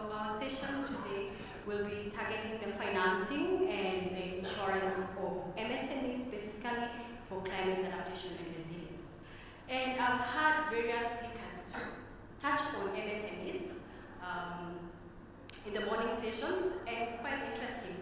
So our session today will be targeting the financing and the insurance of MSMEs, specifically for climate adaptation and resilience. And I've had various speakers touch on MSMEs in the morning sessions, and it's quite interesting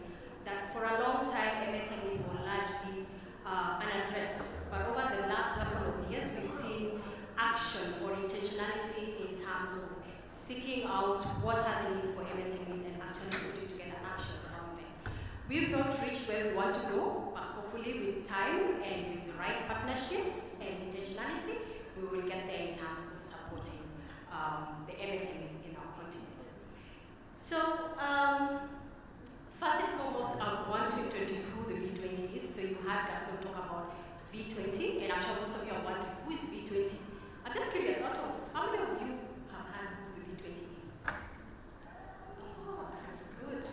that for a long time MSMEs were largely unaddressed. But over the last couple of years, we've seen action or intentionality in terms of seeking out what are the needs for MSMEs and actually putting together actions around them. We've not reached where we want to go, but hopefully with time and with the right partnerships and intentionality, we will get there in terms of supporting the MSMEs in our continent. So, first and foremost, I want to introduce who the V20 is. So you heard Gaston talk about V20, and I'm sure most of you are wondering, who is V20? I'm just curious, how many of you have heard who the V20 is? Oh, that's good.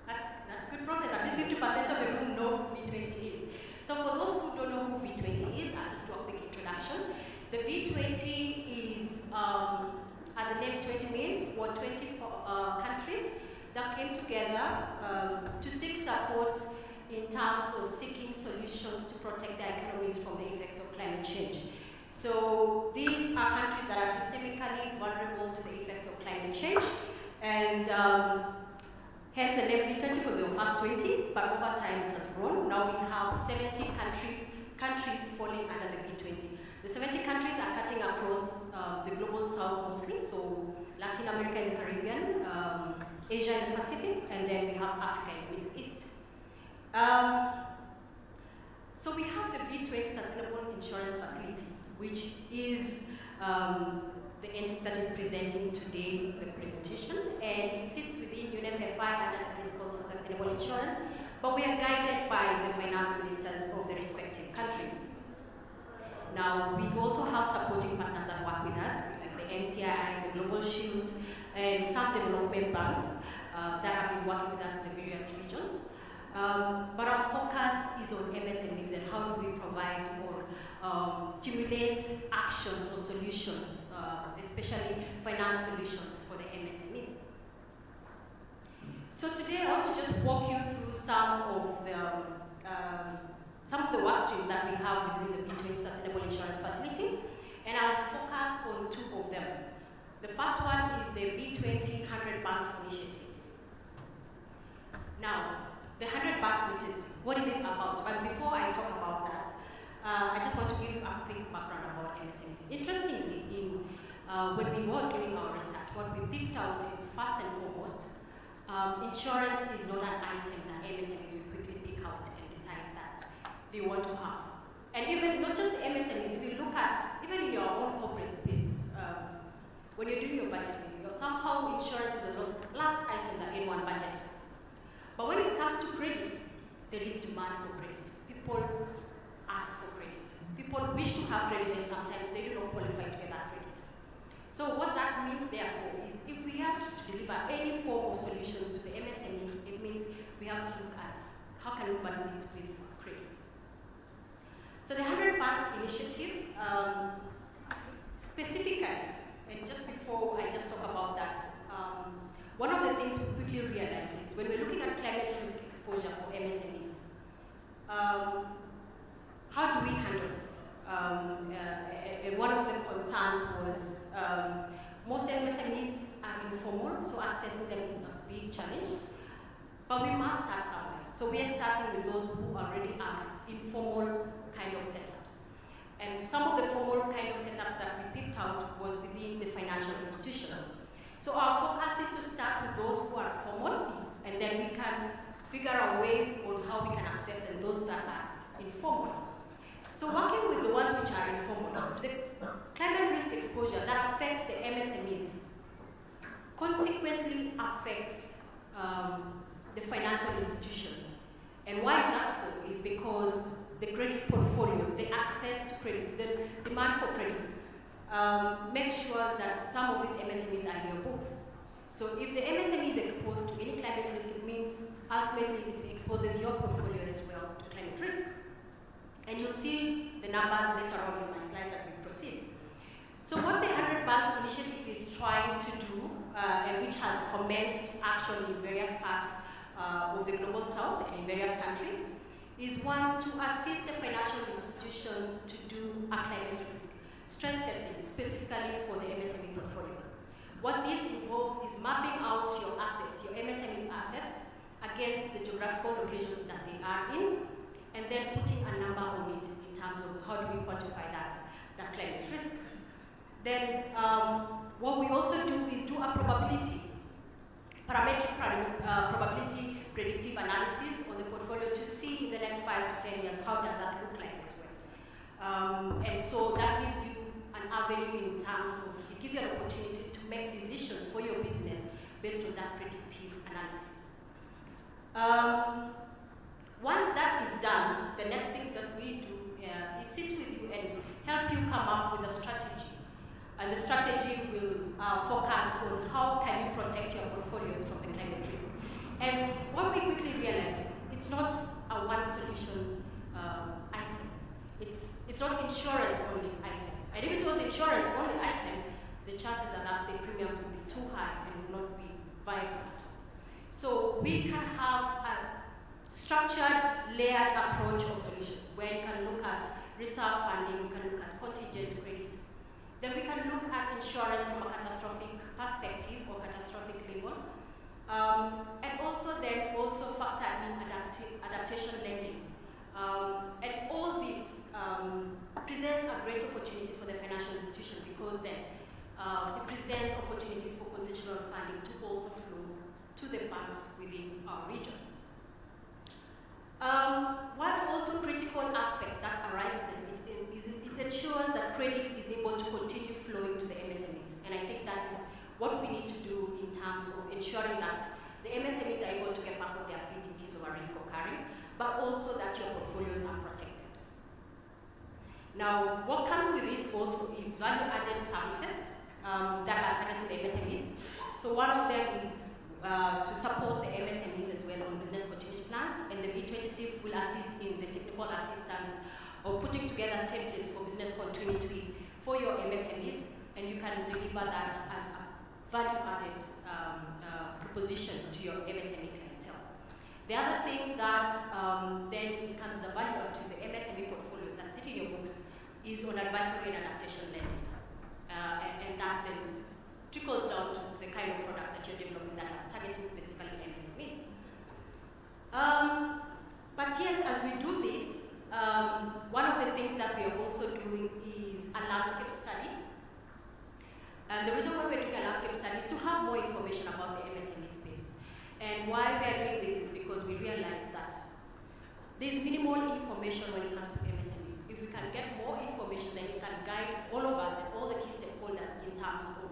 That's good progress. At least 50% of the room know who V20 is. So for those who don't know who V20 is, I'll just do a quick introduction. The V20 is, as the name 20 means, 20 countries that came together to seek support in terms of seeking solutions to protect their economies from the effects of climate change. So these are countries that are systemically vulnerable to the effects of climate change, and hence the name V20 because they were first 20, but over time it has grown. Now we have 70 countries falling under the V20. The 70 countries are cutting across the global south mostly, so Latin America and the Caribbean, Asia and the Pacific, and then we have Africa and the Middle East. So we have the V20 Sustainable Insurance Facility, which is the entity that is presenting today the presentation, and it sits within UNEP under the Principles of Sustainable Insurance, but we are guided by the finance ministers of the respective countries. Now, we also have supporting partners that work with us, like the MCI, the Global Shield, and some development banks that have been working with us in the various regions. But our focus is on MSMEs and how do we provide or stimulate actions or solutions, especially finance solutions for the MSMEs. So today I want to just walk you through some of the work streams that we have within the V20 Sustainable Insurance Facility, and I'll focus on two of them. The first one is the V20 100 Banks Initiative. Now, the 100 Banks Initiative, what is it about? And before I talk about that, I just want to give you a quick background about MSMEs. Interestingly, when we were doing our research, what we picked out is first and foremost, insurance is not an item that MSMEs will quickly pick out and decide that they want to have. And even not just MSMEs, if you look at, even in your own corporate space, when you're doing your budgeting, somehow insurance is the last item that anyone budgets. But when it comes to credit, there is demand for credit. People ask for credit. People wish to have credit, and sometimes they do not qualify to get that credit. So what that means, therefore, is if we have to deliver any form of solutions to the MSME, it means we have to look at how can we bundle it with credit. So the 100 Banks Initiative, specifically, and just before I just talk about that, one of the things we quickly realized is when we're looking at climate risk exposure for MSMEs, how do we handle it? And one of the concerns was most MSMEs are informal, so accessing them is a big challenge. But we must start somewhere. So we are starting with those who already are informal kind of setups. And some of the formal kind of setups that we picked out was within the financial institutions. So our focus is to start with those who are formal, and then we can figure a way on how we can access them, those that are informal. So working with the ones which are informal, the climate risk exposure that affects the MSMEs consequently affects the financial institution. And why is that so? Is because the credit portfolios, the access to credit, the demand for credit, make sure that some of these MSMEs are in your books. So if the MSME is exposed to any climate risk, it means ultimately it exposes your portfolio as well to climate risk. And you'll see the numbers later on in my slide as we proceed. So what the 100 Banks Initiative is trying to do and which has commenced action in various parts of the global south and in various countries, is one to assist the financial institution to do a climate risk stress testing, specifically for the MSME portfolio. What this involves is mapping out your assets, your MSME assets, against the geographical locations that they are in, and then putting a number on it in terms of how do we quantify that climate risk. Then what we also do is do a parametric probability predictive analysis on the portfolio to see in the next 5 to 10 years how does that look like as well. And so that gives you an avenue in terms of, it gives you an opportunity to make decisions for your business based on that predictive analysis. Once that is done, the next thing that we do is sit with you and help you come up with a strategy. And the strategy will focus on how can you protect your portfolios from the climate risk. And what we quickly realize, it's not a one solution item. It's not insurance only item. And if it was insurance only item, the chances are that the premiums would be too high and would not be viable. So we can have a structured, layered approach of solutions where you can look at reserve funding, you can look at contingent credit. Then we can look at insurance from a catastrophic perspective or catastrophic level. And also factor in adaptation lending. And all this presents a great opportunity for the financial institution because then it presents opportunities for concessional funding to also flow to the banks within our region. One also critical aspect that arises is it ensures that credit is able to continue flowing to the MSMEs. And I think that is what we need to do in terms of ensuring that the MSMEs are able to get back on their feet in case of a risk occurring, but also that your portfolios are protected. Now, what comes with it also is value-added services that are targeted to the MSMEs. So one of them is to support the MSMEs as well on business continuity plans, and the V20 SIF will assist in the technical assistance of putting together templates for business continuity for your MSMEs, and you can deliver that as a value-added proposition to your MSME clientele. The other thing that then becomes a value to the MSME portfolios that sit in your books is on advisory and adaptation lending, and that then trickles down to the kind of product that you're developing that are targeting specifically MSMEs. But yes, as we do this, one of the things that we are also doing is a landscape study. And the reason why we're doing a landscape study is to have more information about the MSME space. And why we're doing this is because we realize that there's minimal information when it comes to MSMEs. If we can get more information, then it can guide all of us and all the key stakeholders in terms of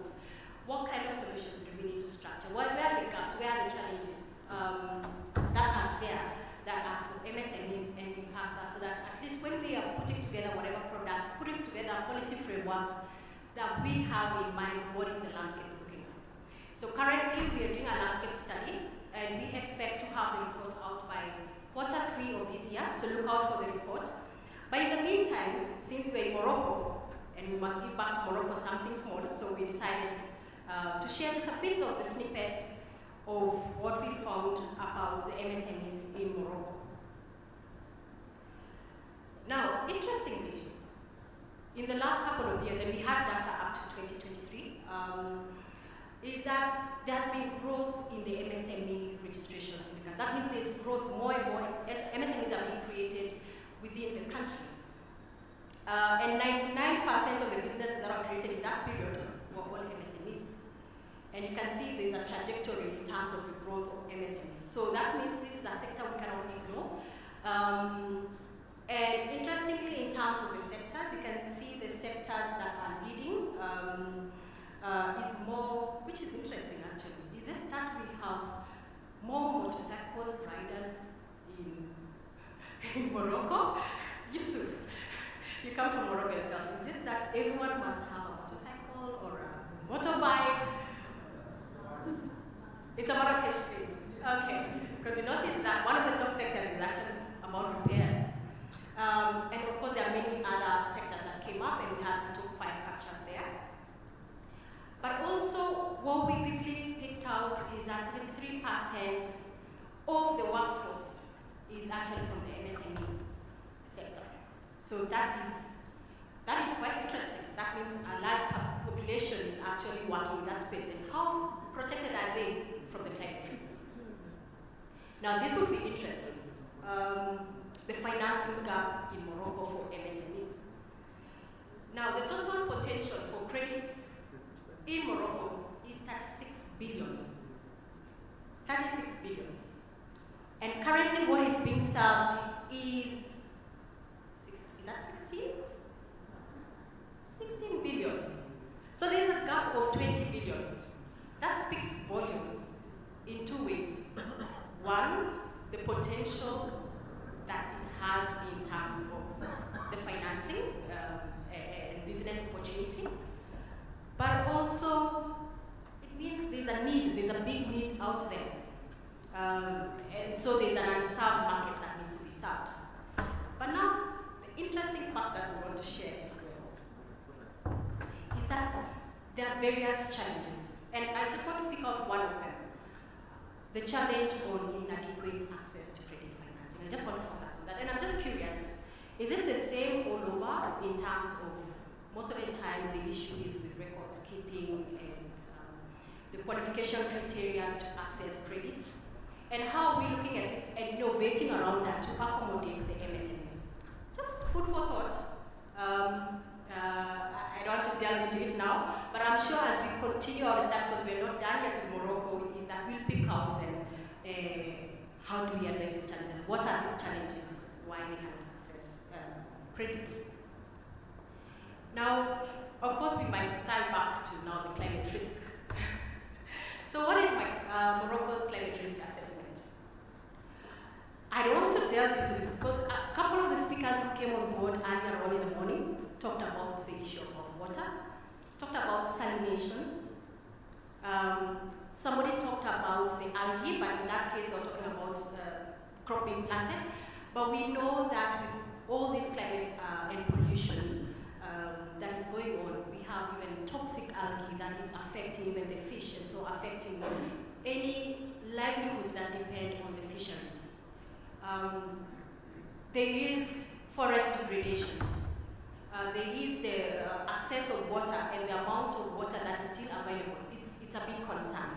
what kind of solutions do we need to structure, where are the gaps, where are the challenges that are there, that are for MSMEs and impact us, so that at least when we are putting together whatever products, putting together policy frameworks, that we have in mind what is the landscape looking like. So currently we are doing a landscape study, and we expect to have the report out by Q3 of this year, so look out for the report. But in the meantime, since we're in Morocco, and we must give back to Morocco something small, so we decided to share just a bit of the snippets of what we found about the MSMEs in Morocco. Now, interestingly, in the last couple of years, and we had data up to 2023, is that there has been growth in the MSME registrations. That means there's growth more and more as MSMEs are being created within the country. And 99% of the businesses that are created in that period were all MSMEs. And you can see there's a trajectory in terms of the growth of MSMEs. So that means this is a sector we cannot ignore. And interestingly, in terms of the sectors, you can see the sectors that are leading is more, which is interesting actually, is it that we have more motorcycle riders in Morocco? Yusuf, you come from Morocco yourself. Is it that everyone must have a motorcycle or a motorbike? It's a Marrakesh thing. Okay, because you notice that one of the top sectors is actually about repairs. And of course, there are many other sectors that came up, and we have the top 5 captured there. But also, what we quickly protected are they from the climate risks? Now this will be interesting. The financing gap in Morocco for MSMEs. Now the total potential for credits in Morocco is 36 billion. 36 billion. And currently what is being served is 16 billion. So there's a gap of 20 billion. That speaks volumes in two ways. One, the potential that it has in terms of the financing and business opportunity, but also it means there's a need, there's a big need out there. And so there's an unserved market that needs to be served. But now, the interesting fact that we want to share as well is that there are various challenges. And I just want to pick out one of them. The challenge on inadequate access to credit financing. I just want to focus on that. And I'm just curious, is it the same all over in terms of, most of the time the issue is with records keeping and the qualification criteria to access credit? And how are we looking at it and innovating around that to accommodate the MSMEs? Just food for thought. I don't want to delve into it now, but I'm sure as we continue our research, because we're not done yet with Morocco, is that we'll pick out then how do we address these challenges? What are these challenges? Why we cannot access credit? Now, of course, we might tie back to now the climate risk. So what is Morocco's climate risk assessment? I don't want to delve into this because a couple of the speakers who came on board earlier on in the morning talked about the issue of water, talked about salination. Somebody talked about the algae, but in that case they were talking about crop being planted. But we know that with all this climate and pollution that is going on, we have even toxic algae that is affecting even the fish, and so affecting any livelihoods that depend on the fisheries. There is forest degradation. There is the access of water and the amount of water that is still available. It's a big concern.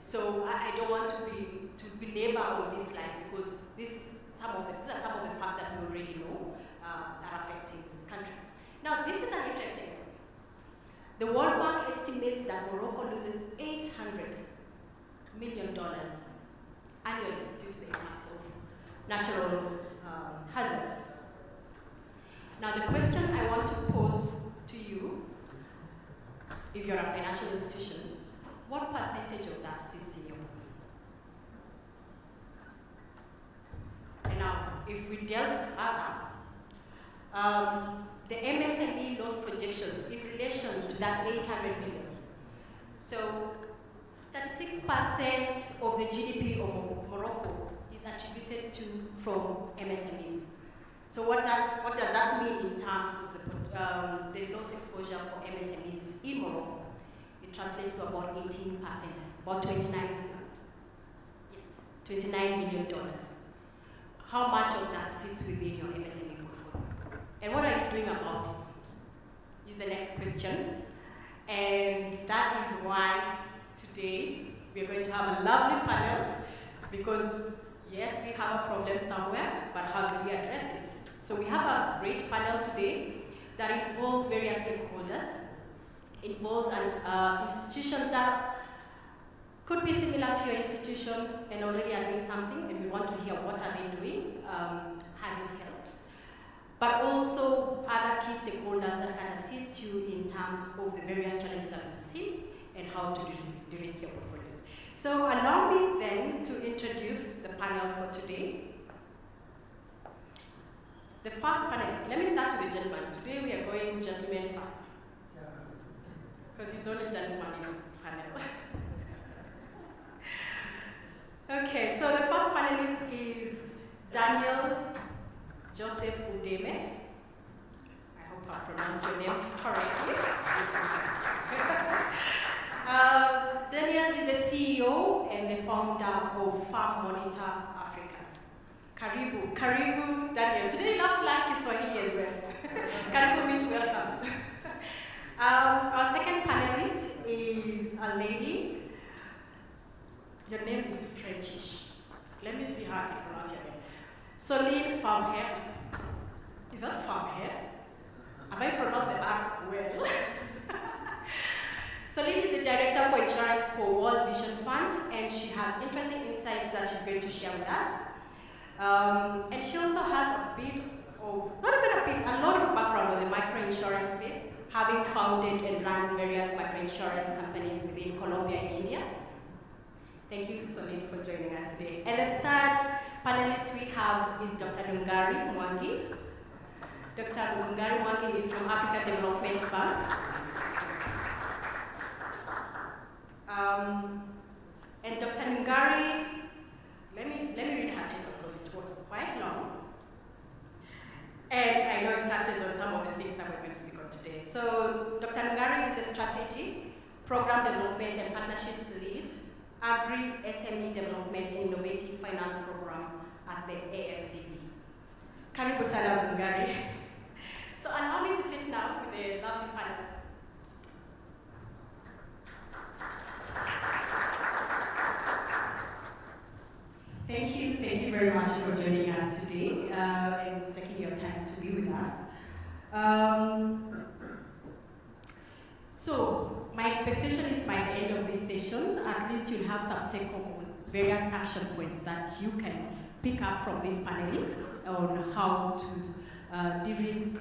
So I don't want to belabor on these slides because these are some of the facts that we already know are affecting the country. Now this is an interesting one. The World Bank estimates that Morocco loses $800 million annually due to the impacts of natural hazards. Now the question I want to pose to you, if you're a financial institution, what percentage of that sits in your books? And now, if we delve further, the MSME loss projections in relation to that 800 million. So 36% of the GDP of Morocco is attributed to from MSMEs. So what does that mean in terms of the loss exposure for MSMEs in Morocco? It translates to about 18%, about 29 million. Yes, $29 million. How much of that sits within your MSME portfolio? And what are you doing about it? Is the next question. And that is why today we're going to have a lovely panel, because yes, we have a problem somewhere, but how do we address it? So we have a great panel today that involves various stakeholders, involves an institution that could be similar to your institution and already are doing something, and we want to hear what are they doing, has it helped, but also other key stakeholders that can assist you in terms of the various challenges that we've seen and how to de-risk your portfolios. So allow me then to introduce the panel for today. The first panelist, let me start with the gentleman. Today we are going gentlemen first. Because he's the only gentleman in the panel. Okay, so the first panelist is Daniel Joseph Udeme. I hope I pronounced your name correctly. Daniel is the CEO and the founder of Farm Monitor Africa. Karibu, Daniel. Today you have to like Kiswahili as well. Karibu means welcome. Our second panelist is a lady going to share with us. And she also has a bit of, not even a bit, a lot of background on the microinsurance space, having founded and run various microinsurance companies within Colombia and India. Thank you, Solène, for joining us today. And the third panelist we have is Dr. Nungari Mwangi. Dr. Nungari Mwangi is from Africa Development Bank. And Dr. Nungari, let me read her title because it was quite long. And I know it touches on some of the things that we're going to speak on today. So Dr. Nungari is the Strategy, Program Development and Partnerships Lead, Agri-SME Development and Innovative Finance Program at the AfDB. Karibu sana Nungari. So allow me to sit now with a lovely panel. Thank you very much for joining us today and taking your time to be with us. So, my expectation is by the end of this session, at least you'll have some take-home various action points that you can pick up from these panelists on how to de-risk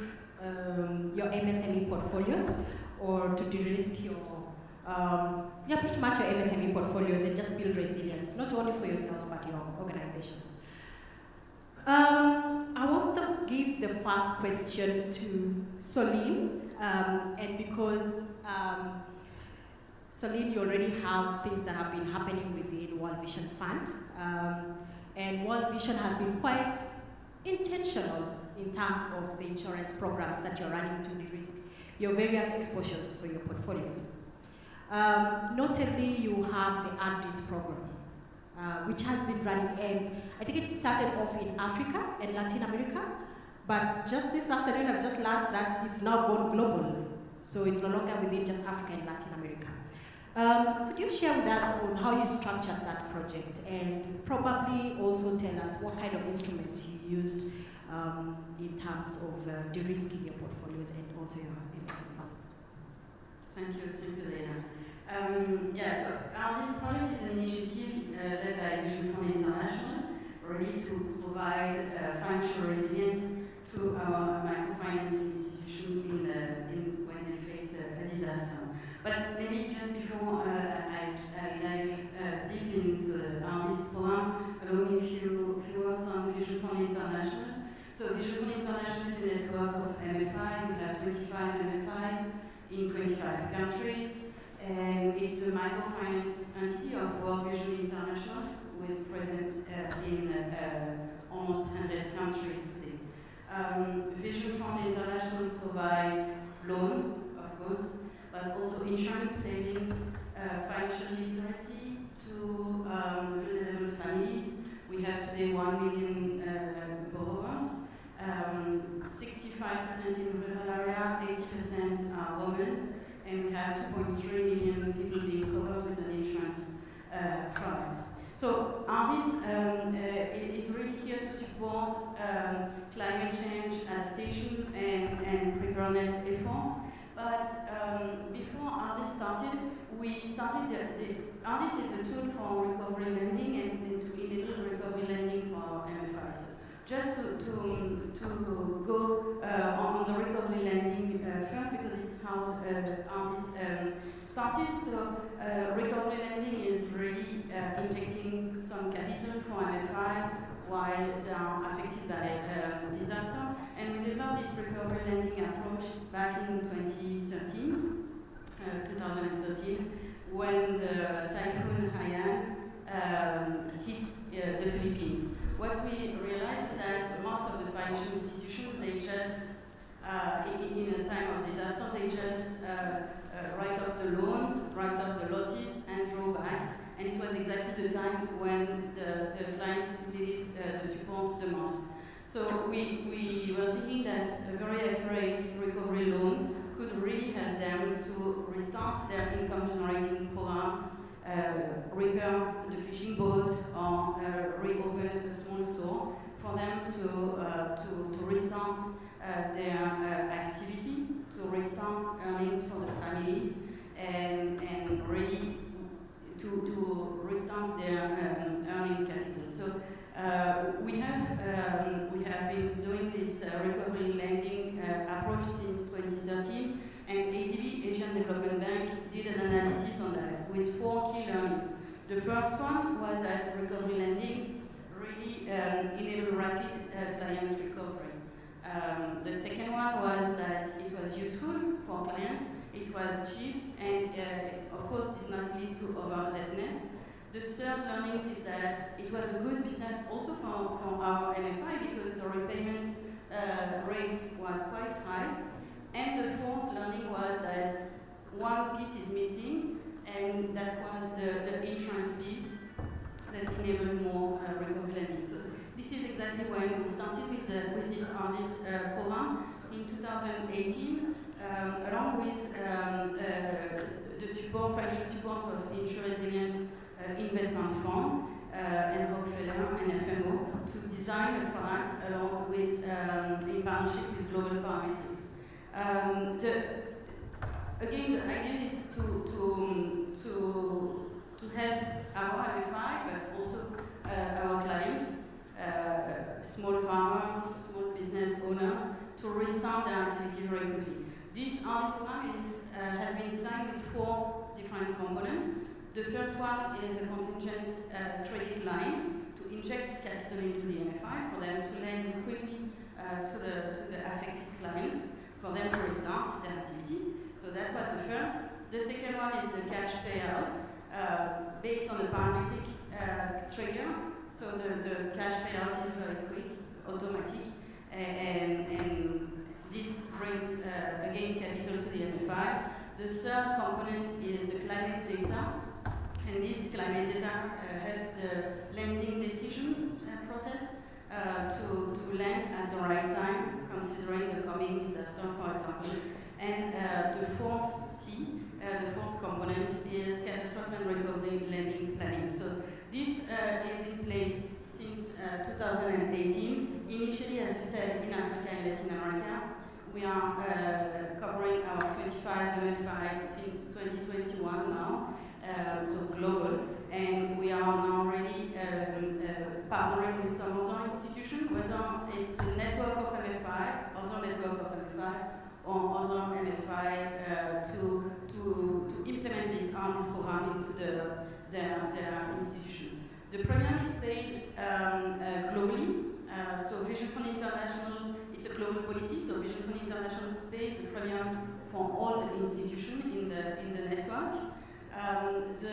your MSME portfolios or to de-risk your pretty much your MSME portfolios and just build resilience, not only for yourselves but your organizations. I want to give the first question to Solène, and because Solène, you already have things that have been happening within World Vision Fund, and World Vision has been quite intentional in terms of the insurance programs that you're running to de-risk your various exposures for your portfolios. Notably, you have the AfDB program, which has been running, and I think it started off in Africa and Latin America, but just this afternoon I've just learned that it's now gone global, so it's no longer within just Africa and Latin America. Could you share with us on how you structured that project, and probably also tell us what kind of instruments you used in terms of de-risking your portfolios and also your investments? Thank you, Lena. So this project is an initiative led by VisionFund International, really to provide financial resilience to our microfinance institutions when they face a disaster. But maybe just before I dive deep into this program, allow me a few words on VisionFund International. So VisionFund International is a network of MFI. We have 25 MFI in 25 countries, and it's the microfinance entity of World Vision International, who is present in almost 100 countries today. VisionFund International provides loan, of course, but also insurance, savings, financial literacy to vulnerable families. We have today 1 million borrowers, 65% in rural area, 80% are women, and we have 2.3 million people being covered with an insurance product. So AfDB is really here to support climate change, adaptation, and preparedness efforts. But before AfDB started, AfDB is a tool for recovery lending and to enable recovery lending for MFIs. Just to go on the recovery lending first, because it's how AfDB started. So recovery lending is really injecting some capital for MFI while they are affected by disaster. And we developed this recovery lending approach back in 2013, when the typhoon Haiyan hit the Philippines. What we realized is that most of the financial institutions, they just, in a time of disaster, they just write off the loan, write off the losses, and draw back. And it was exactly the time when the clients needed the support the most. So we were thinking that a very accurate recovery loan could really help them to restart their income-generating program, repair the fishing boat, or reopen a small store for them to restart their activity, to restart earnings for the families, and really to restart their learning capital. So we have been doing this recovery lending approach since 2013, and AdB, Asian Development Bank, did an analysis on that with 4 key learnings. The first one was that recovery lendings really enable rapid client recovery. The second one was that it was useful for clients, it was cheap, and of course did not lead to over-indebtedness. The third learning is that it was a good business also for our MFI because the repayment rate was quite high. And the fourth learning was that one piece is missing, and that was the insurance piece that enabled more recovery lending. So this is exactly when we started with this program in 2018, along with the financial support of Insure Resilience Investment Fund and Rockefeller and FMO to design a product along with in partnership with global parameters. Again, the idea is to help our MFI, but also our clients, small farmers, small business owners, to restart their activity very quickly. This program has been designed with 4 different components. The first one is a contingent credit line to inject capital into the MFI for them to lend quickly to the affected clients for them to restart their activity. So that was the first. The second one is the cash payout based on a parametric trigger. So the cash payout is very quick, automatic, and this brings again capital to the MFI. The third component is the climate data. And this climate data helps the lending decision process to lend at the right time, considering the coming disaster, for example. And the fourth component is catastrophe and recovery lending planning. So this is in place since 2018. Initially, as you said, in Africa and Latin America. We are covering our 25 MFI since 2021 now. So global, and we are now already partnering with some other institutions, whether it's a network of MFI, other network of MFI, or other MFI to implement this program into their institution. The premium is paid globally, so VisionFund International, it's a global policy, so VisionFund International pays the premium for all the institutions in the network. The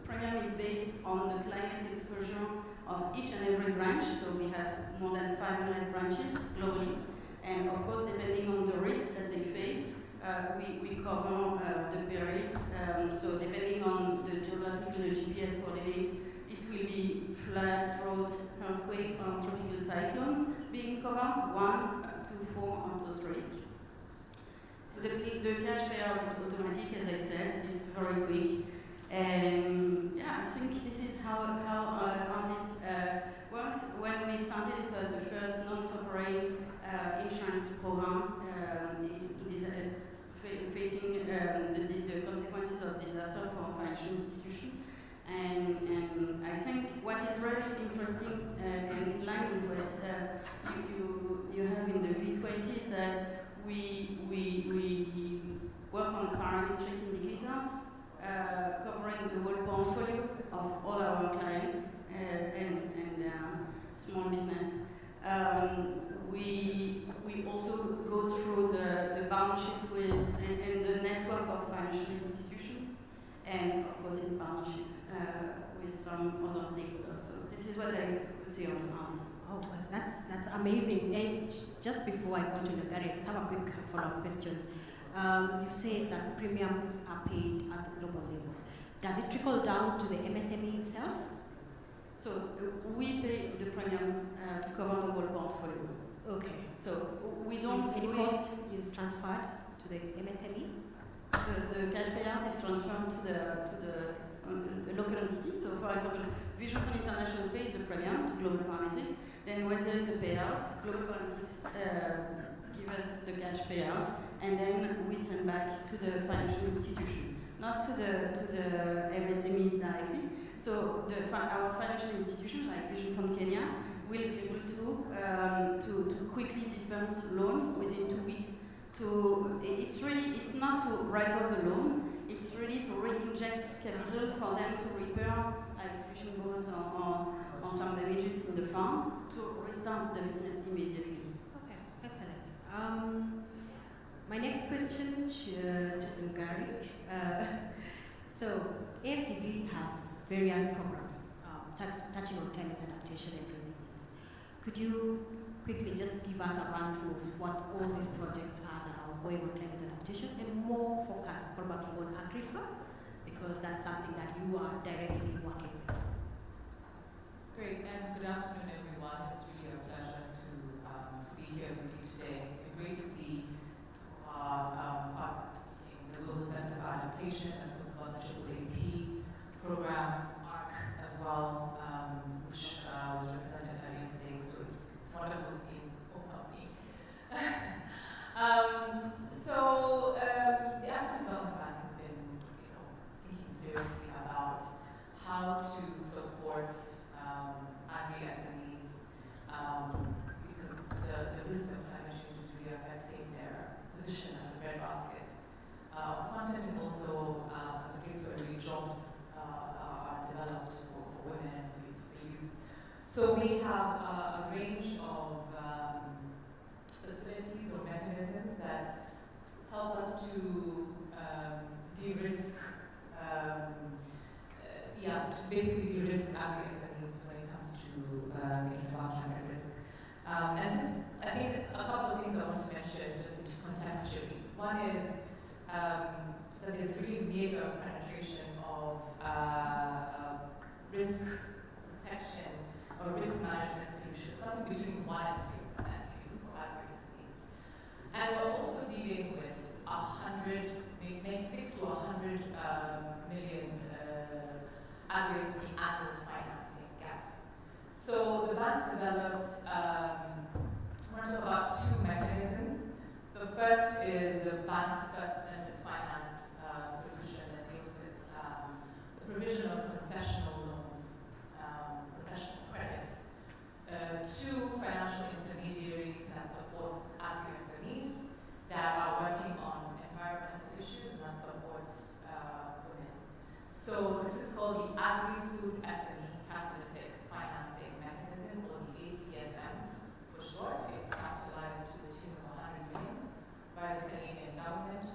premium is based on the climate exposure of each and every branch, so we have more than 500 branches globally, and of course depending on the risk that they face, we cover the perils, so depending on the geographical GPS coordinate, it will be flood, drought, earthquake, or tropical cyclone being covered, 1 to 4 of those risks. The cash payout is automatic, as I said, it's very quick. And yeah, I think this is how this works. When we started, it was the first non-sovereign insurance program facing the consequences of disaster for financial institutions. And I think what is very interesting and in line with what you have in the V20 is that we work on parametric indicators covering the whole portfolio of all our clients and small business. We also go through the partnership with and the network of financial institutions, and of course in partnership with some other stakeholders. So this is what I would say on this. Oh, that's amazing. And just before I go to Nungari, I just have a quick follow-up question. You say that premiums are paid at the global level. Does it trickle down to the MSME itself? So we pay the premium to cover the whole portfolio. Okay. So we don't. Any cost is transferred to the MSME? The cash payout is transferred to the local entity. So, for example, VisionFund International pays the premium to global parametrics. Then, when there is a payout, global parametrics give us the cash payout, and then we send back to the financial institution, not to the MSMEs directly. So our financial institution, like VisionFund Kenya, will be able to quickly dispense loan within 2 weeks. It's not to write off the loan, it's really to re-inject capital for them to repair, like fishing boats or some damages in the farm, to restart the business immediately. Okay, excellent. My next question to Nungari. So, AfDB has various programs touching on climate adaptation and resilience. Could you quickly just give us a run through of what all these projects are that are going on climate adaptation, and more focused probably on Agri-SME, because that's something that you are directly working with? Great, and good afternoon, everyone. It's really a pleasure to be here with you today. It's been great to see partners in the Global Center for Adaptation, as well as the AAP program, ARC as well, which was represented earlier today. So it's wonderful to be in home company. The African Development Bank has been, thinking seriously about how to support Agri-SMEs because the risk of climate change is really affecting their position as a breadbasket of content, and also as a place where really jobs are developed for women and for youth. So we have a range of facilities or mechanisms that help us to de-risk, basically de-risk Agri-SMEs when it comes to thinking about climate risk. And this, I think, a couple of things I want to mention just contextually. One is that there's really mega penetration of risk protection or risk management solutions, something between 1% and 3% for Agri-SMEs. And we're also dealing with 96 to 100 million Agri-SME annual financing gap. So the bank developed about two mechanisms. The first is the bank's first amendment finance solution that deals with the provision of concessional loans, concessional credits to financial intermediaries that support Agri-SMEs that are working on environmental issues and that supports women. So this is called the Agri-Food SME Catalytic Financing Mechanism, or the ACFM for short. It's capitalized to the tune of 100 million by the Canadian government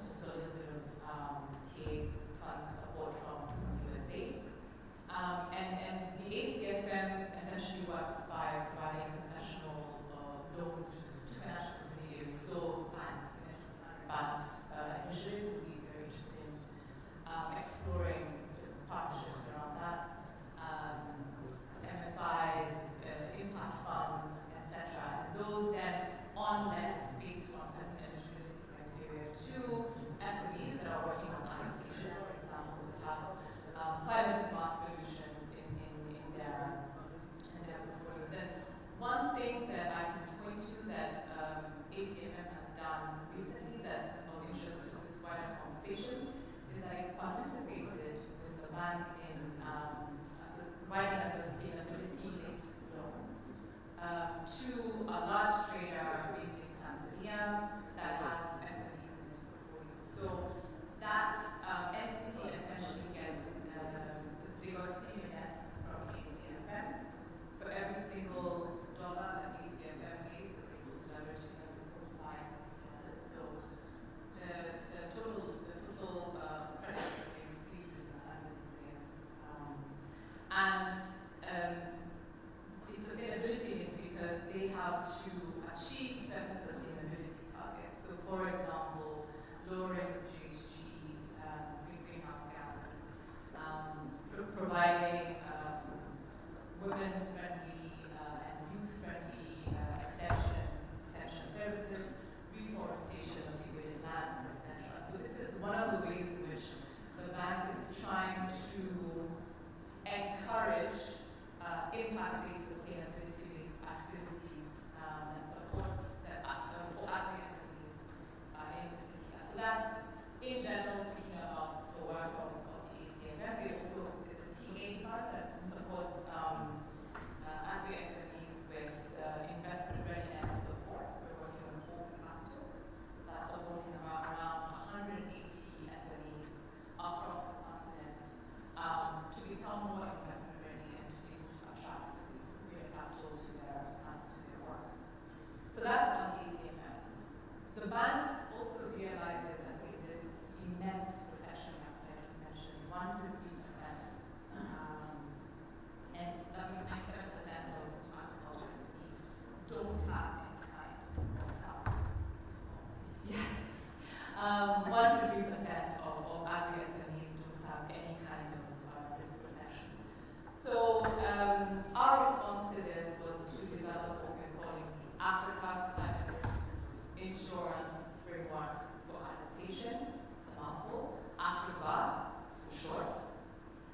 1 to 3% of Agri-SMEs don't have any kind of risk protection. So our response to this was to develop what we're calling the Africa Climate Risk Insurance Framework for Adaptation. It's a mouthful. AfRIFA for short.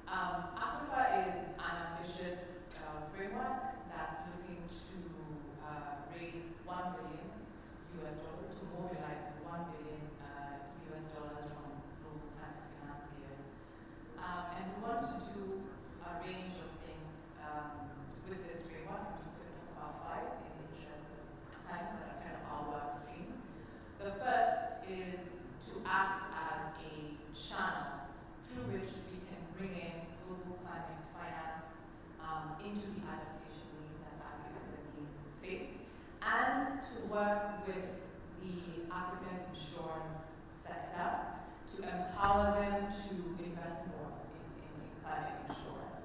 AfRIFA is an ambitious framework that's looking to raise $1 billion to mobilize $1 billion from global climate financiers. And we want to do a range of things with this framework. I'm just going to talk about 5 in the interest of time, that are kind of our work streams. The first is to act as a channel through which we can bring in global climate finance into the adaptation needs that Agri-SMEs face, and to work with the African insurance sector to empower them to invest more in climate insurance.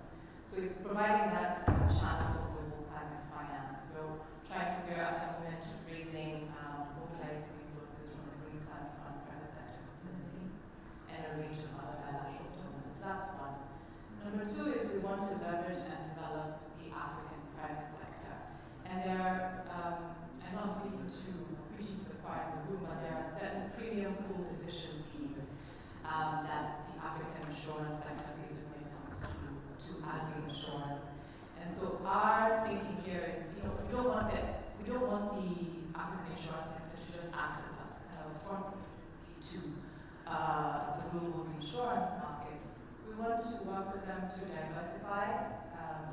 So it's providing that channel for global climate finance. We're at the moment raising mobilized resources from the Green Climate Fund Private Sector Facility and a range of other bilateral donors. That's one. Number 2 is we want to leverage and develop the African private sector. And there are, I'm not speaking to preaching to the choir in the room, but there are certain premium pool deficiencies that the African insurance sector faces when it comes to agri-insurance. And so our thinking here is, we don't want the African insurance sector to just act as a kind of front to the global insurance market. We want to work with them to diversify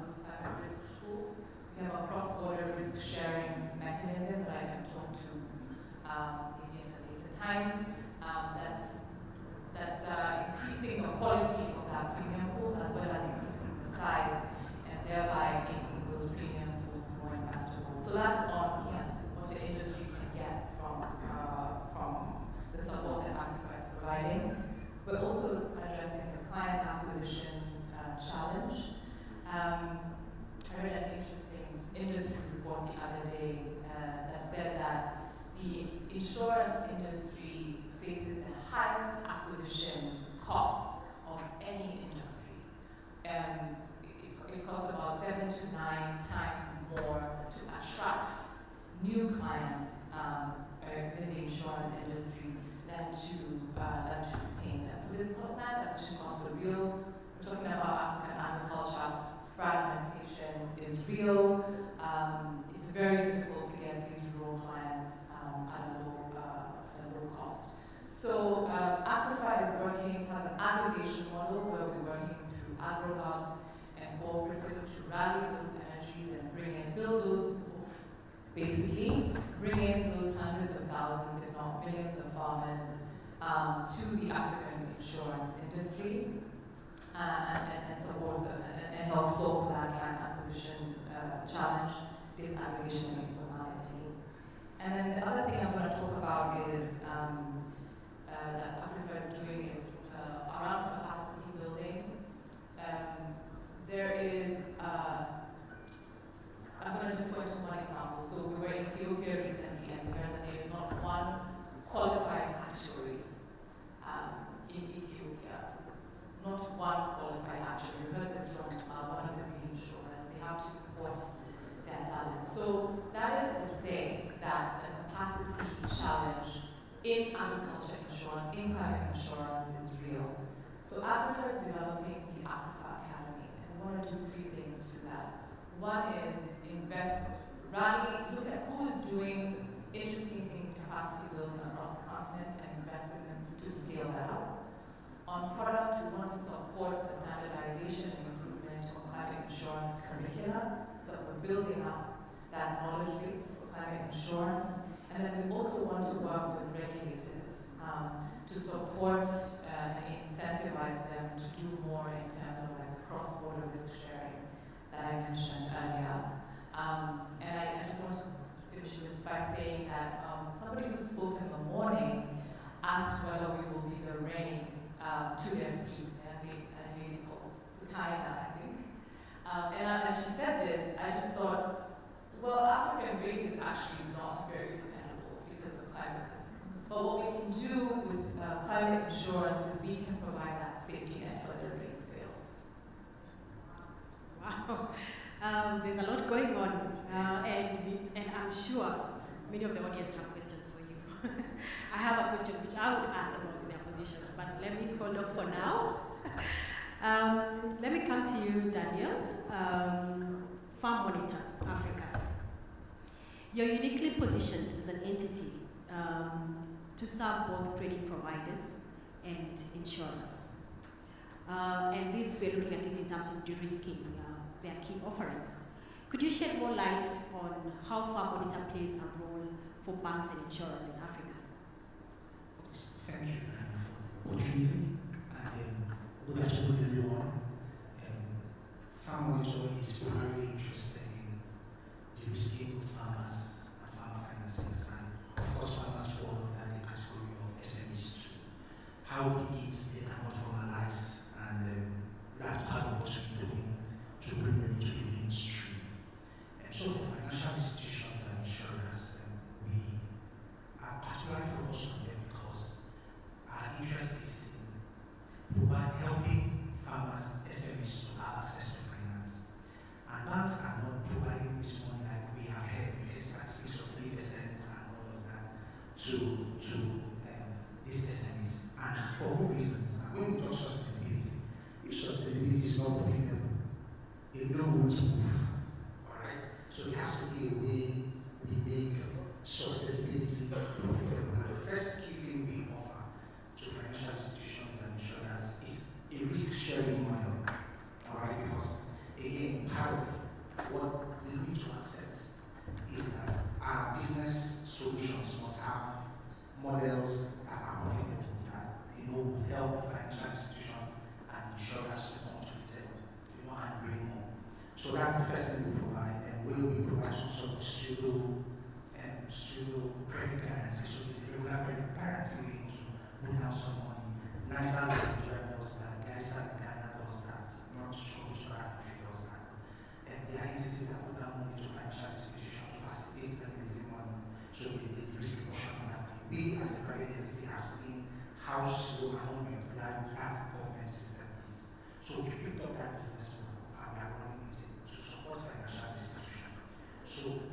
those climate risk pools. We have a cross-border risk-sharing mechanism that I can talk to maybe at a later time. That's increasing the quality of that premium pool as well as increasing the size, and thereby making those premium pools more investable. So that's on what the industry can get from the support that AfRIFA is providing. We're also addressing the client acquisition challenge. I read an interesting industry report the other day that said that the insurance industry faces the highest acquisition costs of any industry. It costs about 7 to 9 times more to attract new clients in the insurance industry than to retain them. So there's no client acquisition costs are real. We're talking about African agriculture. Fragmentation is real. It's very difficult to get these rural clients at a low cost. So AfRIFA has an aggregation model where we're working through agro-hubs and cooperatives to rally those energies and build those books, basically, bring in those hundreds of thousands, if not millions of farmers to the African insurance industry and support them and help solve that land acquisition challenge, disaggregation and informality. And then the other thing I'm going to talk about is that AfRIFA is doing is around capacity building. There is, I'm going to just go into one example. So we were in Ethiopia recently and we heard that there is not one qualified actuary in Ethiopia. Not one qualified actuary. We heard this from one of the reinsurers. They have to report their talent. So that is to say that the capacity challenge in agriculture insurance, in climate insurance is real. So AfRIFA is developing the AfRIFA Academy, and we want to do 3 things to that. One is look at who is doing interesting things, capacity building across the continent, and invest in them to scale that up. On product, we want to support the standardization and improvement of climate insurance curricula, so we're building up that knowledge base for climate insurance. And then we also want to work with regulators to support and incentivize them to do more in terms of like cross-border risk sharing that I mentioned earlier. And I just want to finish this by saying that somebody who spoke in the morning asked whether we will be the rain to their sea, and a lady called Sukaina, I think. And as she said this, I just thought, well, African rain is actually not very dependable because of climate risk. But what we can do with we can provide that safety net when the rig fails. Wow. There's a lot going on, and I'm sure many of the audience have questions for you. I have a question which I would ask about in their position, but let me hold off for now. Let me come to you, Daniel, Farm Monitor, Africa. You're uniquely positioned as an entity to serve both credit providers and insurers. And this, we're looking at it in terms of de-risking their key offerings. Could you shed more light on how Farm Monitor plays a role for banks and insurers in Africa? Thank you for the opportunity, and good afternoon, everyone. Farm Monitor is primarily interested in de-risking farmers and farmer finances, and of course farmers fall under the category of SMEs too. How we eat, they are not formalized, and that's part of what we're doing to bring them into the mainstream. And so for financial institutions and insurers, we are particularly focused on them because our interest is in helping farmers, SMEs to have access to finance. And banks are not providing this money like we have heard. We've heard statistics of 3% and all of that to these SMEs. And for good reasons. And when we talk sustainability, if sustainability is not profitable, it don't want to move. Alright? So it has to be a way we make sustainability profitable. And the first key thing we offer to financial institutions and insurers is a risk-sharing model. Alright? Because again, part of what we need to accept is that our business solutions must have models that are profitable, that would help financial institutions and insurers to come to the table, and bring more. So that's the first thing we provide, and we provide some sort of pseudo credit guarantee. So it's a regular credit guarantee we need to put down some money. NISA Nigeria does that, NISA Ghana does that, not sure which other country does that. And there are entities that put down money to financial institutions to facilitate them raising money, so the risk portion of that money. We as a private entity have seen how slow and unreliable that government system is. So we picked up that business model and we are running it to support financial institutions. So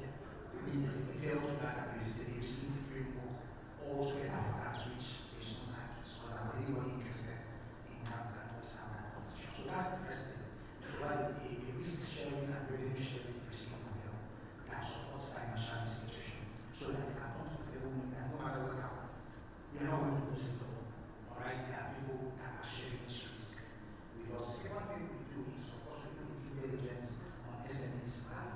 there's a detail to that, and there's a risking framework all together for that, which there's no time to discuss that, but anybody interested in that can always have that conversation. So that's the first thing. We provide a risk sharing and revenue sharing risking model that supports financial institutions so that they can come to the table knowing that no matter what happens, we are not going to lose it all. Alright, there are people that are sharing this risk. Because the second thing we do is, of course, we do due diligence on SMEs and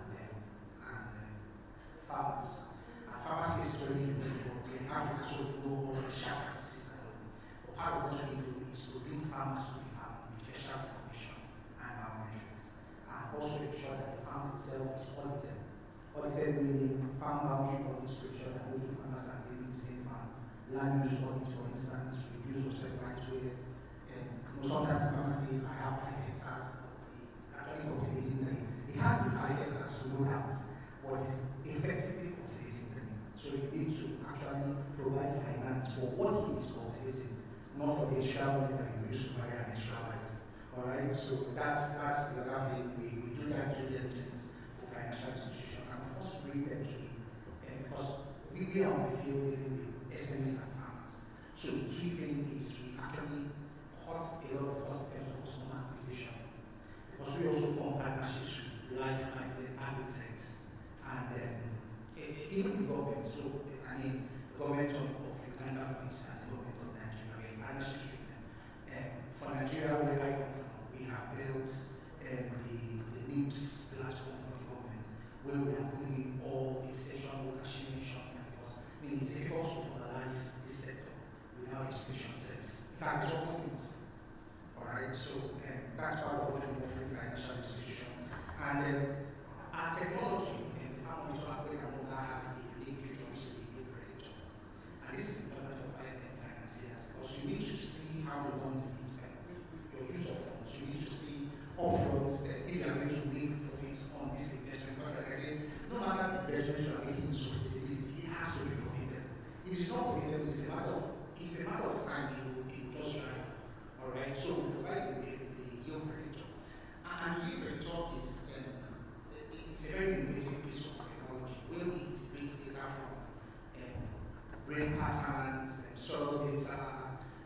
farmers. And farmers is very unique in Africa, so we know all the sharp practices. But part of what we do is to bring farmers to the farm with facial recognition and biometrics. And also ensure that the farm itself is audited. Audited meaning farm boundary audits to ensure that no two farmers are living in the same farm. Land use audit, for instance, with use of certain rights where sometimes the farmer says, I have 5 hectares, actually cultivating green. He has the 5 hectares, so no doubt, but it's effectively cultivating green. So you need to actually provide finance for what he is cultivating, not for the extra money that you use to marry an extra wife. Alright, so that's the other thing. We do that due diligence for financial institutions, and of course bring them to it. Because we are on the field dealing with SMEs and farmers. So the key thing is we actually cost a lot of us in terms of customer acquisition. Because we also form partnerships with like-minded agri-techs and even the government. So, the government of Uganda, for instance, the government of Nigeria, we have partnerships with them. For Nigeria, where I come from, we have built the NIPS platform for the government, where we are putting in all the extension work, machination, because it's difficult to formalize this sector without extension service. In fact, it's almost impossible. Alright, so that's part of what we offer in financial institution. And our technology, the Farm Monitor that has a unique feature, which is the Moderator. And this is important for financiers because you need to see how the money is being spent, your use of funds. You need to see upfront if you are going to make profits on this investment. Because like I said, no matter the investment you are making in sustainability, it has to be profitable. If it's not profitable, it's a matter of time it will just dry.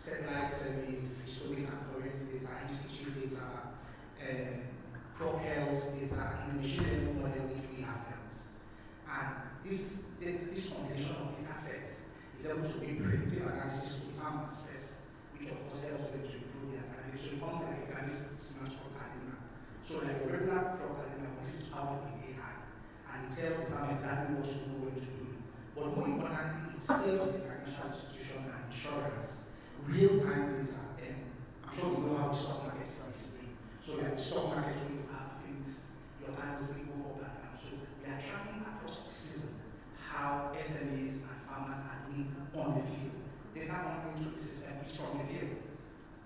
satellite surveys, historic and current data, institute data, crop health data in the machine learning model which we have built. And this combination of data sets is able to make predictive analysis to the farmers first, which of course helps them to improve their planning. So it becomes like a planning smart crop calendar. So like a regular crop calendar, this is powered with AI, and it tells the farmer exactly what to do, when to do it. But more importantly, it serves the financial institution and insurers real-time data. And I'm sure you know how the stock market is displayed. So like the stock market, when you have things, your balance will go up and down. So we are tracking across the season how SMEs and farmers are doing on the field. Data coming into the system is from the field.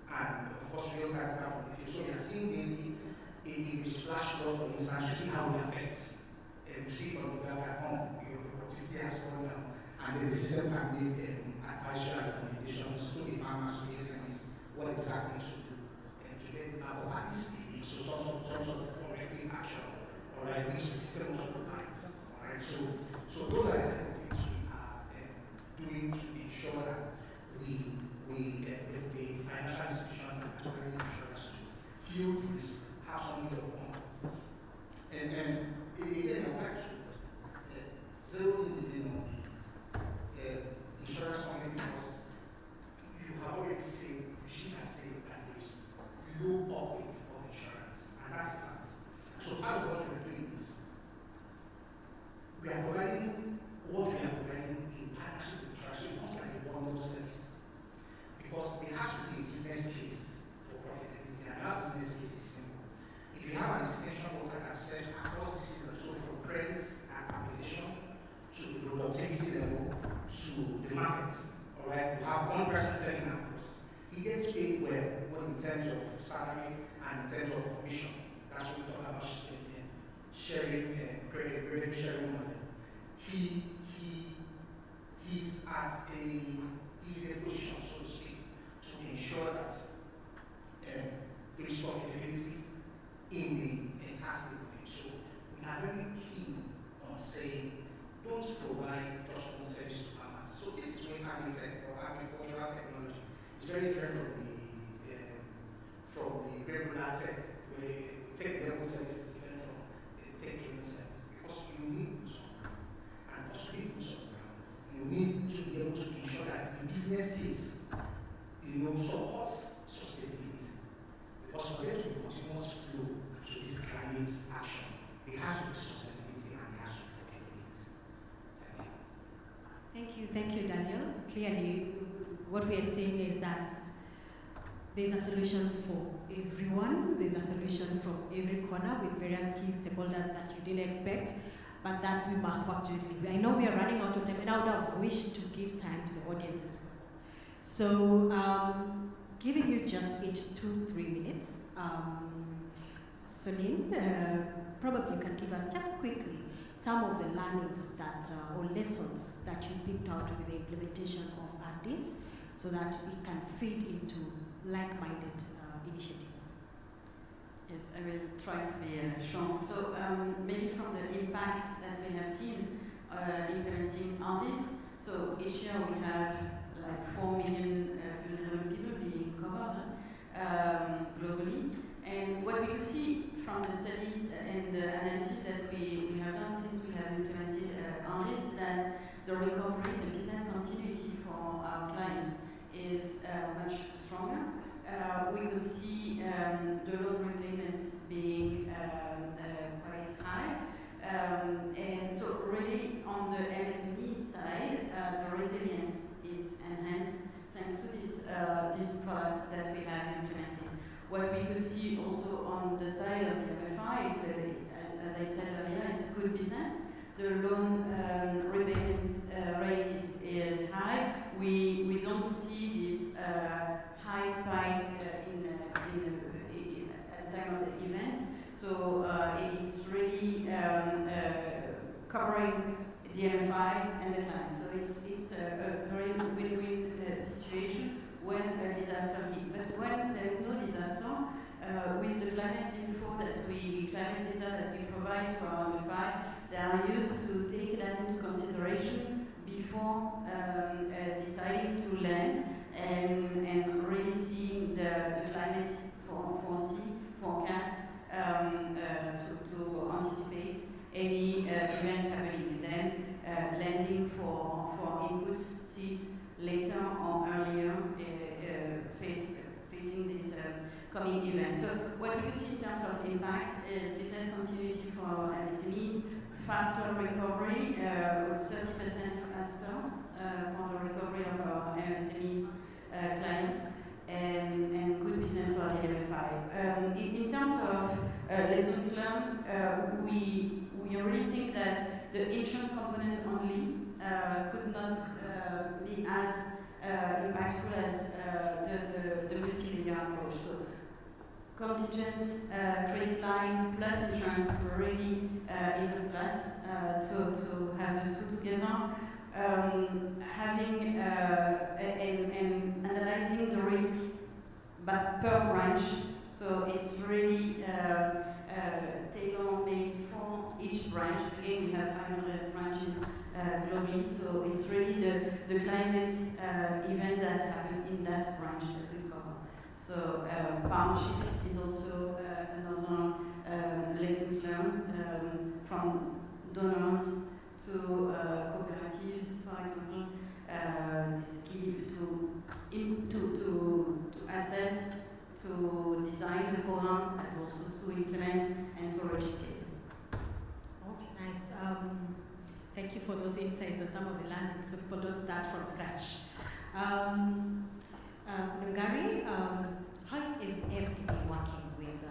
And of course, real-time data from the field. So we are seeing daily, if it's flash flood, for instance, you see how it affects. And you see from the back at home, your productivity has gone down. And then the system can make advisory recommendations to the farmers, to the SMEs, what exactly to do to get about at least so some sort of corrective action, all right, which the system also provides. All right, so those are the kind of things we are doing to ensure that the financial institution and particularly insurers to feel the risk, have some level of comfort. And again, I would like to zero in on the insurance company because you have already said, she has said that there is low uptake of insurance, and that's a fact. So part of what we are doing is we are providing what we are providing in partnership with insurance. So it becomes like a bundle service because it has to be a business case for profitability, and our business case is simple. If you have an extension worker that serves across the season, so from credits and acquisition to the productivity level to the market, all right, you have one person selling across. He gets paid well, both in terms of salary and in terms of commission. That's what we talk about sharing, revenue sharing model. He's at a position, so to speak, to ensure that there is profitability in the task delivery. So we are very keen on saying, don't provide just one service to farmers. So this is where agri-tech or agricultural technology is very different from the regular tech, where tech-level service is different from tech-driven service. Because you need boots on ground. And also need boots on ground, you need to be able to ensure that the business case, supports sustainability. Because for there to be continuous flow to this climate action, it has to be sustainability and it has to be profitability. Thank you, Daniel. Clearly, what we are seeing is that there's a solution for everyone. There's a solution from every corner with various key stakeholders that you didn't expect, but that we must work jointly. I know we are running out of time, and I would have wished to give time to the audience as well. So, giving you just each 2-3 minutes, Solène, probably you can give us just quickly some of the learnings that or lessons that you picked out with the implementation of this, so that it can feed into like-minded initiatives. Yes, I will try to be short. So maybe from the impact that we have seen implementing this. So each year we have like 4 million vulnerable people being covered globally. And what we could see from the studies and the analysis that we have done since we have implemented this, that the recovery, the business continuity for our clients is much stronger. We could see the loan repayments being quite high. And so really on the MSME side, the resilience is enhanced thanks to this product that we have implemented. What we could see also on the side of the MFI is, as I said earlier, it's good business. The loan repayment rate is high. We don't see this high spikes at the time of the event. So it's really covering the MFI and the client. So it's a very win-win situation when a disaster hits. But when there is no disaster, with the climate info climate data that we provide to our MFI, they are used to take that into consideration before deciding to lend, and coming events. So what you see in terms of impact is business continuity for MSMEs, faster recovery, 30% faster for the recovery of our MSMEs clients, and good business for the MFI. In terms of lessons learned, we already think that the insurance component only could not be as impactful as the multi-layer approach. So contingent credit line plus insurance really is a plus to have the two together. Having and analyzing the risk but per branch, so it's really tailor-made for each branch. Again, we have 500 branches globally, so it's really the climate event that happened in that branch that we cover. So partnership is also another lessons learned from donors to cooperatives, for example. It's key to assess, to design the program, and also to implement and to register. Oh, nice. Thank you for those insights on some of the learning, so people don't start from scratch. Nungari, how is AfDB working with,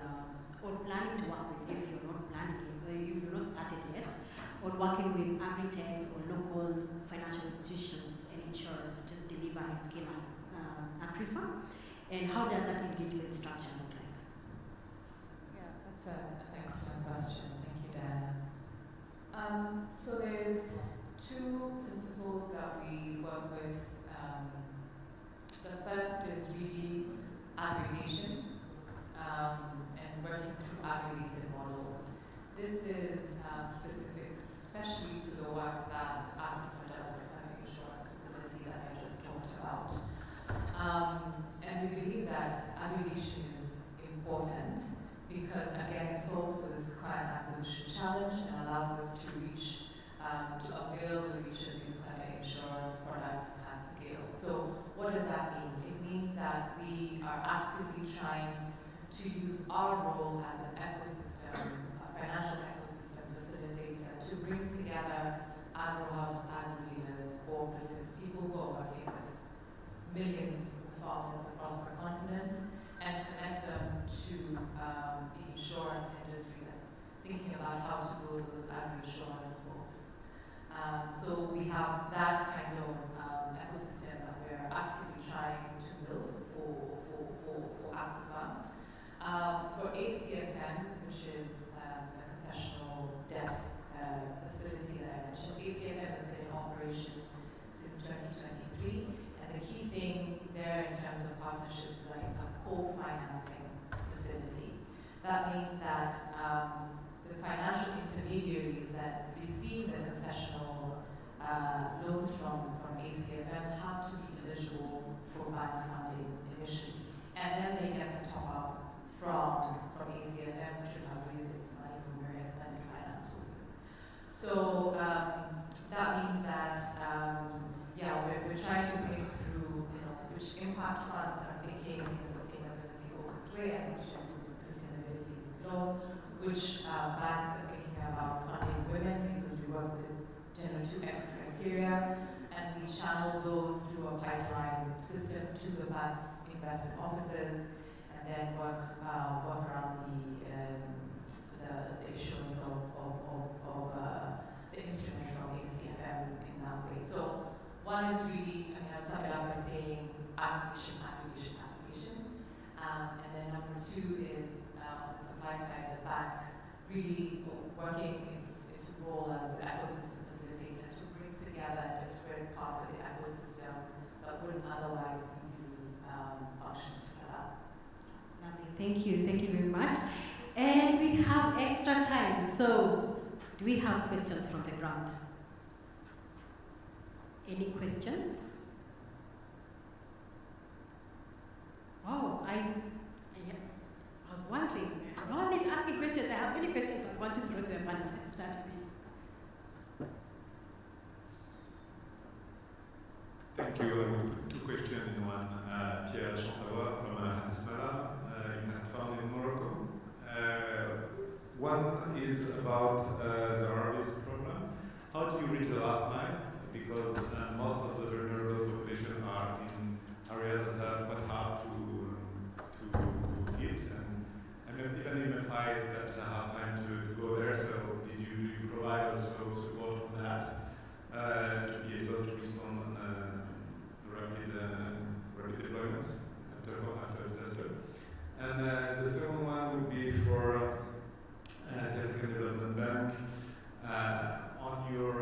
or planning to work with, if you're not planning, if you're not started yet, or working with agri-techs or local financial institutions and insurers to just deliver and scale up Agri-Farm? And how does that engagement structure look like? Yeah, that's an excellent question. Thank you, Diana. So there's two principles that we work with. The first is really aggregation and working through aggregated models. This is specific, especially to the work that AfDB does, the climate insurance facility that I just talked about. And we believe that aggregation is important because, again, it solves for this client acquisition challenge and allows us to reach, to avail the reach of these climate insurance products at scale. So what does that mean? It means that we are actively trying to use our role as an ecosystem, a financial ecosystem facilitator, to bring together agro-hubs, agro-dealers, cooperatives, people who are working with millions of farmers across the continent, and connect them to the insurance industry that's thinking about how to build those agri-insurance books. So we have that kind of ecosystem that we're actively trying to build for Agri-Farm. For ACFM, which is a concessional debt facility that I mentioned, ACFM has been in operation since 2023, and the key thing there in terms of partnerships is that it's a co-financing facility. That means that the financial intermediaries that receive the concessional loans from ACFM have to be eligible for bank funding initially. And then they get the top-up from ACFM, which would have raised its money from various lending finance sources. So that means that, we're trying to think through, which impact funds are thinking in a sustainability-focused way and which are doing sustainability loan, which banks are thinking about funding women, because we work with gender 2X criteria, and we channel those through a pipeline system to the bank's investment offices, and then work around the issuance of the instrument from ACFM in that way. So one is really, I'll sum it up by saying aggregation. And then number two is on the supply side, the bank really working its role as an ecosystem facilitator to bring together disparate parts of the ecosystem that wouldn't otherwise easily function together. Lovely. Thank you very much. And we have extra time, so do we have questions from the ground? Any questions? Oh, I was wondering. No one is asking questions. I have many questions I want to throw to the panel. Let's start with. Thank you. I will put two questions in one. Pierre Chansavois from Handelsblatt found in Morocco. One is about the harvest problem. How do you reach the last mile? Because most of the vulnerable population are in areas that are quite hard to hit, and even if I that have time to go there, so do you provide also support on that to be able to respond on rapid deployments after disaster? And the second one would be for the African Development Bank on your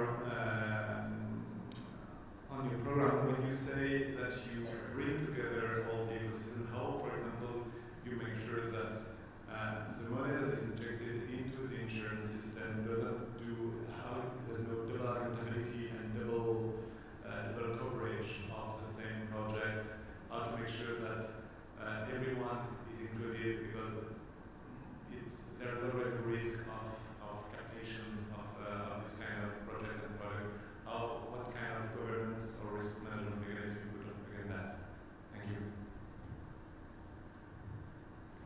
program, when you say that you bring together all the ecosystem, how, for example, you make sure that the money that is injected into the insurance system doesn't do how there's no double accountability and double coverage of the same project, how to make sure that everyone is included, because there's always a risk of captation of this kind of project and product. What kind of governance or risk management mechanism you put up against that? Thank you.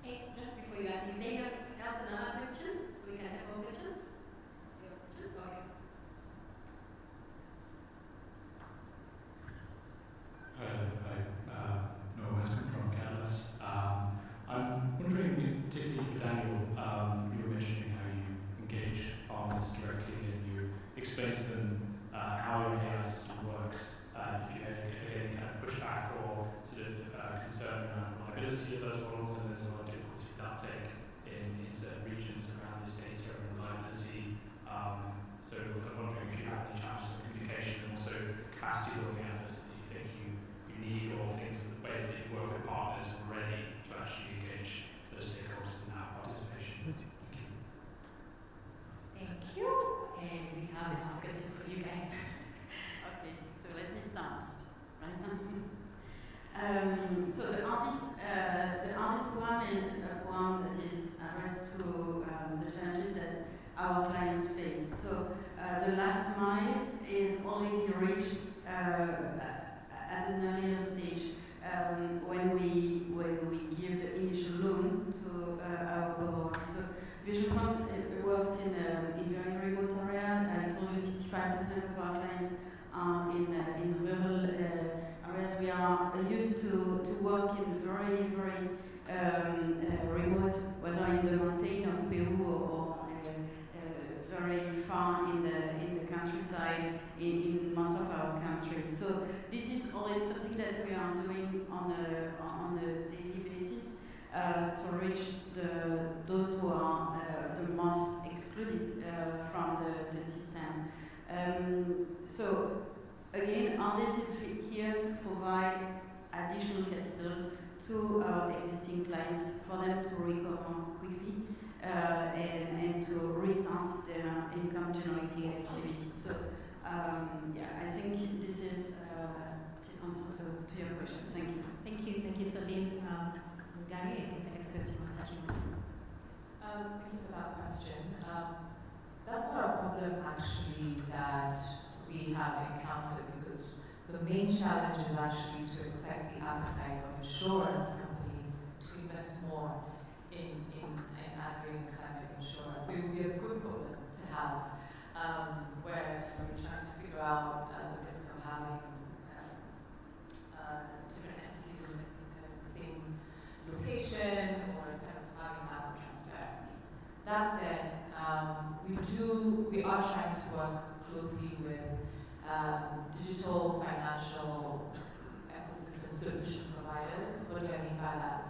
Hey, just before you answer, is there anyone else another question? So we can take more questions? You have a question? Okay. No, Weston from Catalyst. I'm wondering, particularly for Daniel, you were mentioning how you engage farmers directly and you explain to them how your AI system works. If you had any kind of pushback or sort of concern around the reliability of those models, and there's a lot of difficulty with uptake in certain regions around this data and reliability. So I'm wondering if you have any challenges in communication and also capacity building efforts that you think you need, or ways that you work with partners already to actually engage those stakeholders in that participation. Thank you. And we have enough questions for you guys. Okay, so let me start. Right so the hardest one is one that is addressed to the challenges that our clients face. So the last mile is already reached at an earlier stage when we give the initial loan to our borrowers. So VisionFund works in very remote area. I told you 65% of our clients are in rural areas. We are used to work in very remote, whether in the mountain of Peru or very far in the countryside in most of our countries. So this is always something that we are doing on a daily basis to reach those who are the most excluded from the system. So again, this is here to provide additional capital to our existing clients for them to recover quickly and to restart their income generating activity. So I think this is the answer to your question. Thank you. Thank you, Solène. Nungari, I think the next question was touching on. Thank you for that question. That's not a problem actually that we have encountered, because the main challenge is actually to affect the appetite of insurance companies to invest more in agri and climate insurance. So it would be a good problem to have, where we're trying to figure out the risk of having different entities investing kind of in the same location, or kind of having lack of transparency. That said, we are trying to work closely with digital financial ecosystem solution providers. What do I mean by that?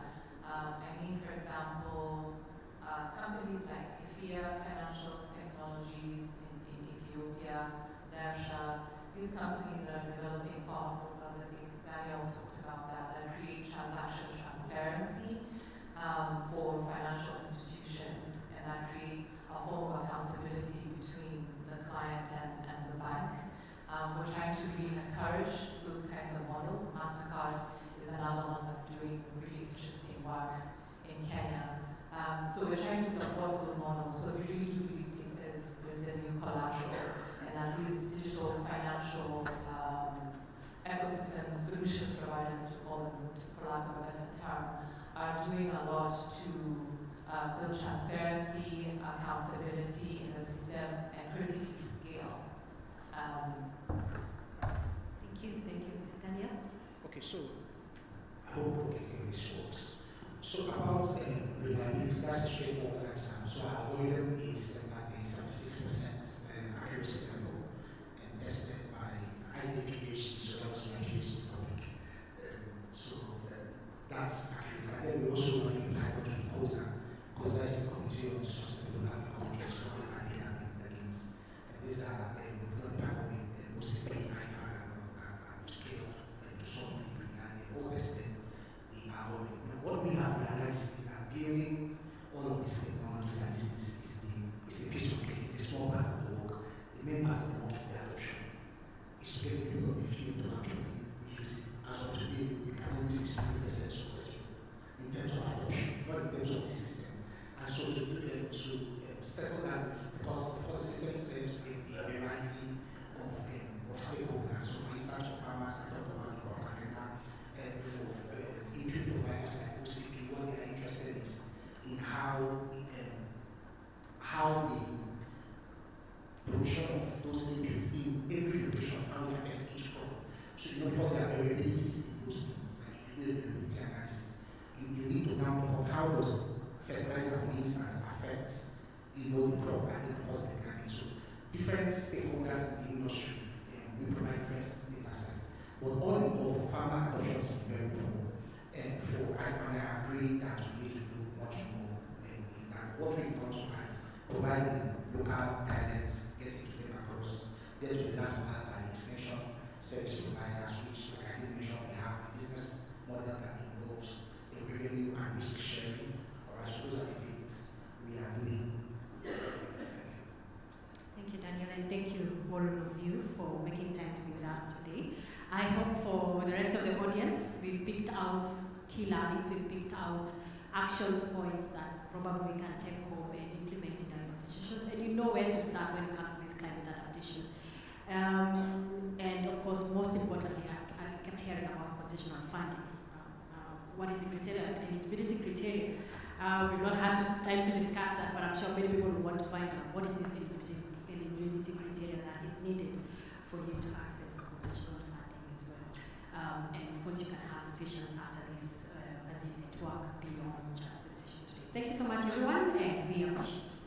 I mean, for example, companies like Kefia Financial Technologies in Ethiopia, Darsha, these companies that are developing farm profiles, I think Daniel talked about that create transaction transparency for financial institutions, and that create a form of accountability between the client and the bank. We're trying to really encourage those kinds of models. MasterCard is another one that's doing really interesting work in Kenya. So we're trying to support those models, because we really do believe it is a new collateral, and that these digital financial ecosystem solutions providers, to call them, for lack of a better term, are doing a lot to build transparency, accountability in the system, and critically scale. Thank you, Daniel. Okay, so I hope this works. So about reliability, that's a straightforward answer. So our algorithm is at a 76% accuracy level and tested by PhD, so that was my PhD topic. That's accurate. And then we also run a pilot with COSA. COSA is the Committee on Sustainable Agriculture, so against. And these are we've done pilot with OCP, IFA, and scaled to some degree, and they all tested the algorithm. Now, what we have realized is that building all of these technologies and is a piece of cake, it's a small part of the work. The main part of the work is the adoption. It's getting people in the field to actually use it. As of today, we can only 60% successful in terms of adoption, not in terms of the system. And so to settle that, because the system serves a variety of stakeholders. So for instance, for farmers, I talked about the crop agenda, and for input providers like OCP, what they are interested in how the provision of those inputs in every location, how they affect each crop. So because there are variabilities in those things, like if you do a variability analysis, you need to now look up how does fertilizer, for instance, affect the crop and then cause the decline. So different stakeholders in the industry we provide first data sets. But all in all, for farmer adoption is very poor. And I agree that we need to do much more in that. What we've done so far is providing local guidance, getting to them across, get to the last mile by extension service providers, which, like I did mention, we have a business model that involves a revenue and risk sharing. Or so those are the things we are doing. Thank you, Daniel, and thank you all of you for making time to be with us today. I hope for the rest of the audience, we've picked out key learnings, we've picked out action points that probably we can take home and implement in our institutions, and you know where to start when it comes to this climate adaptation. And of course, most importantly, I kept hearing about concessional funding. What is the criteria, eligibility criteria? We've not had time to discuss that, but I'm sure many people will want to find out what is this eligibility criteria that is needed for you to access concessional funding as well. And of course, you can have sessions after this as a network beyond just the session today. Thank you so much, everyone, and we appreciate it.